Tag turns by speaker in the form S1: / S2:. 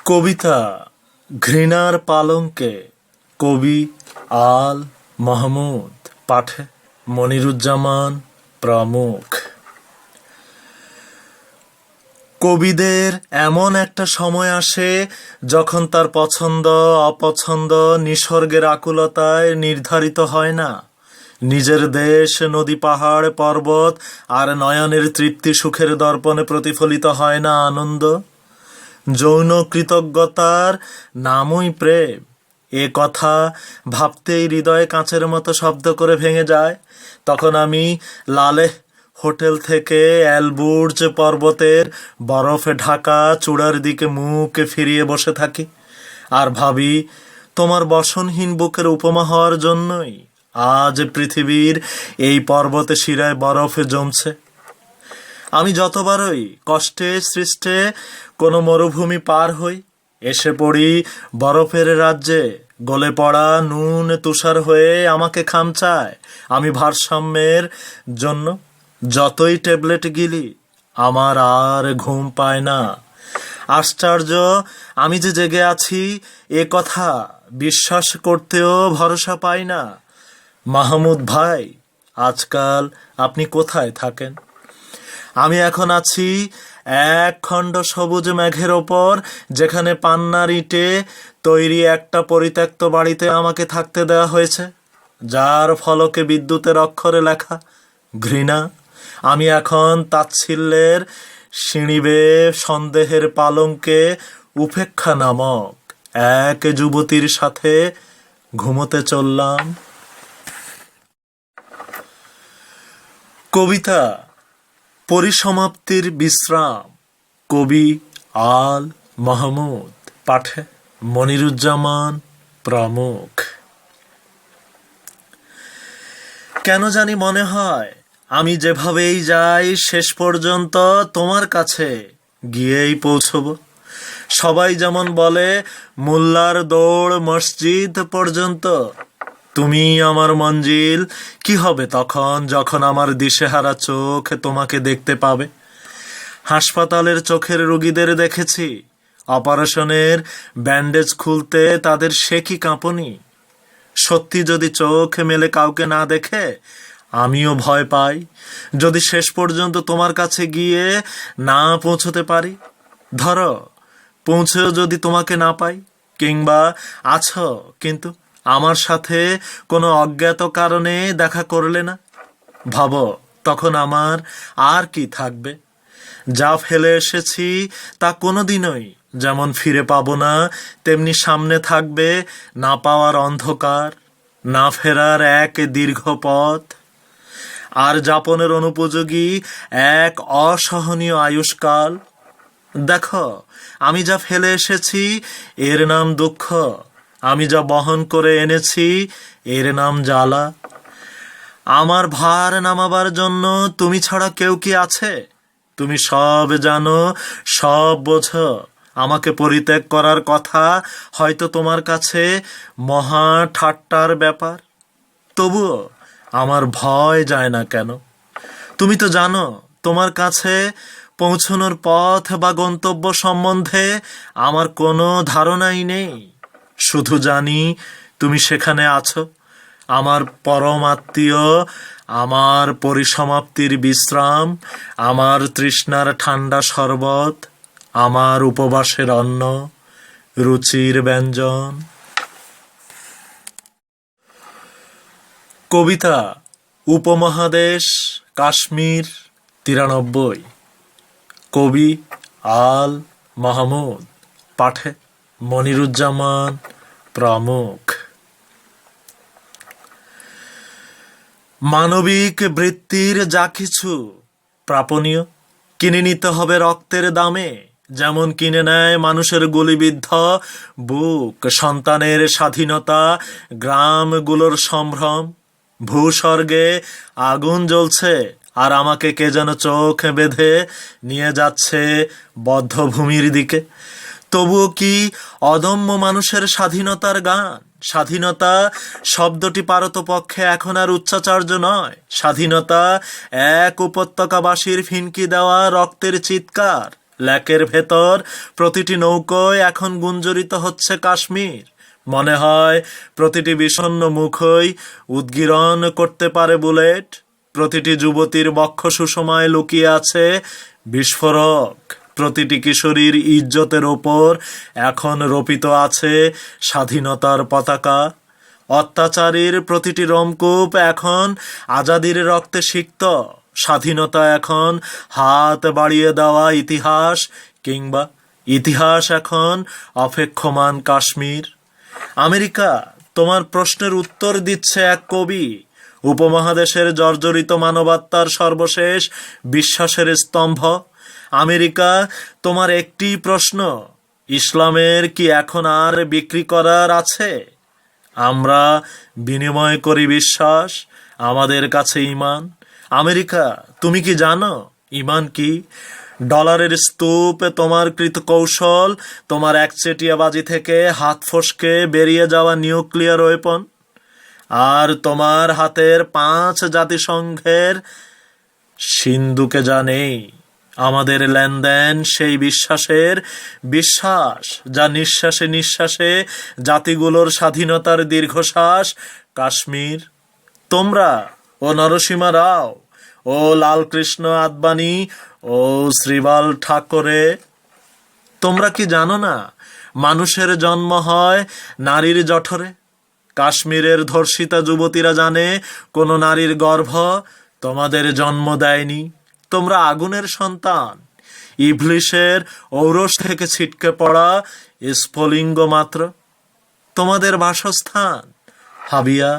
S1: কবিতা ঘৃণার পালঙ্কে। কবি আল মাহমুদ। পাঠে মনিরুজ্জামান প্রমুখ। কবিদের এমন একটা সময় আসে যখন তার পছন্দ অপছন্দ নিসর্গের আকুলতায় নির্ধারিত হয় না। নিজের দেশ, নদী, পাহাড়, পর্বত আর নয়নের তৃপ্তি সুখের দর্পণে প্রতিফলিত হয় না আনন্দ। যৌন কৃতজ্ঞতার নামই প্রেম, এ কথা ভাবতেই হৃদয়ে কাঁচের মতো শব্দ করে ভেঙে যায়। তখন আমি লালেহ হোটেল থেকে অ্যালবুর্জ পর্বতের বরফে ঢাকা চূড়ার দিকে মুখ ফিরিয়ে বসে থাকি আর ভাবি, তোমার বসনহীন বুকের উপমা হওয়ার জন্যই আজ পৃথিবীর এই পর্বতে শিরায় বরফে জমছে। আমি যতবারই কষ্টে সৃষ্টে কোনো মরুভূমি পার হই, এসে পড়ি বরফের রাজ্যে। গলে পড়া নুন তুষার হয়ে আমাকে খামচায়। আমি ভারসাম্যের জন্য যতই ট্যাবলেট গিলি, আমার আর ঘুম পায় না। আশ্চর্য, আমি যে জেগে আছি এ কথা বিশ্বাস করতেও ভরসা পাই না। মাহমুদ ভাই, আজকাল আপনি কোথায় থাকেন? আমি এখন আছি এক খণ্ড সবুজ মেঘের ওপর, যেখানে পান্নার ইটে তৈরি একটা পরিত্যক্ত বাড়িতে আমাকে থাকতে দেওয়া হয়েছে, যার ফলকে বিদ্যুতের অক্ষরে লেখা ঘৃণা। আমি এখন তাচ্ছিল্যের সিঁড়ি বেয়ে সন্দেহের পালঙ্কে উপেক্ষা নামক এক যুবতীর সাথে ঘুমোতে চললাম। কবিতা পরিসমাপ্তির বিশ্রাম। কবি আল মাহমুদ। পাঠে মনিরুজ্জামান প্রমুখ। কেন জানি মনে হয় আমি যেভাবেই যাই শেষ পর্যন্ত তোমার কাছে গিয়েই পৌঁছব। সবাই যেমন বলে মোল্লার দৌড় মসজিদ পর্যন্ত, তুমি আমার মঞ্জিল। কি হবে তখন যখন আমার দিশেহারা চোখ তোমাকে দেখতে পাবে? হাসপাতালের চোখের রোগীদের দেখেছি, অপারেশনের ব্যান্ডেজ খুলতে তাদের সে কি কাঁপুনি। সত্যি যদি চোখ মেলে কাউকে না দেখে আমিও ভয় পাই। যদি শেষ পর্যন্ত তোমার কাছে গিয়ে না পৌঁছতে পারি, ধরো পৌঁছেও যদি তোমাকে না পাই, কিংবা আছো কিন্তু আমার সাথে কোনো অজ্ঞাত কারণে দেখা করলে না, ভাবো তখন আমার আর কি থাকবে? যা ফেলে এসেছি তা কোনোদিনই যেমন ফিরে পাবো না, তেমনি সামনে থাকবে না পাওয়ার অন্ধকার, না ফেরার এক দীর্ঘ পথ, আর যাপনের অনুপযোগী এক অসহনীয় আয়ুষ্কাল। দেখো, আমি যা ফেলে এসেছি এর নাম দুঃখ, আমি যা বহন করে এনেছি এর নাম জ্বালা। আমার ভার নামাবার জন্য তুমি ছাড়া কেউ কি আছে? তুমি সব জানো, সব বোঝো। আমাকে পরিত্যাগ করার কথা হয়তো তোমার কাছে মহা ঠাট্টার ব্যাপার, তবুও আমার ভয় যায় না কেন? তুমি তো জানো তোমার কাছে পৌঁছানোর পথ বা গন্তব্য সম্বন্ধে আমার কোনো ধারণাই নেই। শুধু জানি তুমি সেখানে আছো, আমার পরম আত্মীয়, আমার পরিসমাপ্তির বিশ্রাম, আমার তৃষ্ণার ঠান্ডা শরবত, আমার উপবাসের অন্ন, রুচির ব্যঞ্জন। কবিতা উপমহাদেশ কাশ্মীর 93। কবি আল মাহমুদ। পাঠে মনিরুজ্জামান প্রমুখ। মানবিক বৃত্তির যা কিছু প্রাপণীয় কিনে নিতে হবে রক্তের দামে, যেমন কিনে নেয় মানুষের গুলিবিদ্ধ বুক সন্তানের স্বাধীনতা, গ্রামগুলোর সম্ভ্রম। ভূস্বর্গে আগুন জ্বলছে আর আমাকে কে যেন চোখ বেঁধে নিয়ে যাচ্ছে বদ্ধভূমির দিকে। তবুও কি অদম্য মানুষের স্বাধীনতার গান? স্বাধীনতা শব্দটি পারতপক্ষে এখন আর উচ্চাচার্য নয়। স্বাধীনতা এক উপত্যকাবাসীর ফিনকি দেওয়া রক্তের চিৎকার। লেকের ভেতর প্রতিটি নৌকোয় এখন গুঞ্জরিত হচ্ছে কাশ্মীর। মনে হয় প্রতিটি বিষণ্ণ মুখই উদ্গীরণ করতে পারে বুলেট। প্রতিটি যুবতীর বক্ষ সুষমায় লুকিয়ে আছে বিস্ফোরক। প্রতিটি কিশোরীর ইজ্জতের ওপর এখন রোপিত আছে স্বাধীনতার পতাকা। অত্যাচারীর প্রতিটি রোমকূপ এখন আজাদির রক্তে সিক্ত। স্বাধীনতা এখন হাত বাড়িয়ে দেওয়া ইতিহাস, কিংবা ইতিহাস এখন অপেক্ষমান কাশ্মীর। আমেরিকা, তোমার প্রশ্নের উত্তর দিচ্ছে এক কবি। উপমহাদেশের জর্জরিত মানবাত্মার সর্বশেষ বিশ্বাসের স্তম্ভ। আমেরিকা, তোমার একটি প্রশ্ন, ইসলামের কি এখন আর বিক্রি করার আছে? আমরা বিনিময় করি বিশ্বাস, আমাদের কাছে ঈমান। আমেরিকা, তুমি কি জানো ঈমান কি? ডলারের স্তূপ তোমার কৃতকৌশল, তোমার একচেটিয়াবাজি থেকে হাত ফসকে বেরিয়ে যাওয়া নিউক্লিয়ার ওয়েপন, আর তোমার হাতের 5 জাতিসংঘের সিন্ধুকে যা নেই। আমাদের লেনদেন সেই বিশ্বাসের, বিশ্বাস যা নিঃশ্বাসে নিঃশ্বাসে জাতিগুলোর স্বাধীনতার দীর্ঘশ্বাস। কাশ্মীর, তোমরা ও নরসিমা রাও, ও লালকৃষ্ণ আদবানি, ও শ্রীবাল ঠাকুরে, তোমরা কি জানো না মানুষের জন্ম হয় নারীর জঠরে? কাশ্মীরের ধর্ষিতা যুবতীরা জানে কোনো নারীর গর্ভ তোমাদের জন্ম দেয়নি। তোমরা আগুনের সন্তান, ইবলিশের ঔরস থেকে ছিটকে পড়া স্ফুলিঙ্গ মাত্র। তোমাদের বাসস্থান হাবিয়া,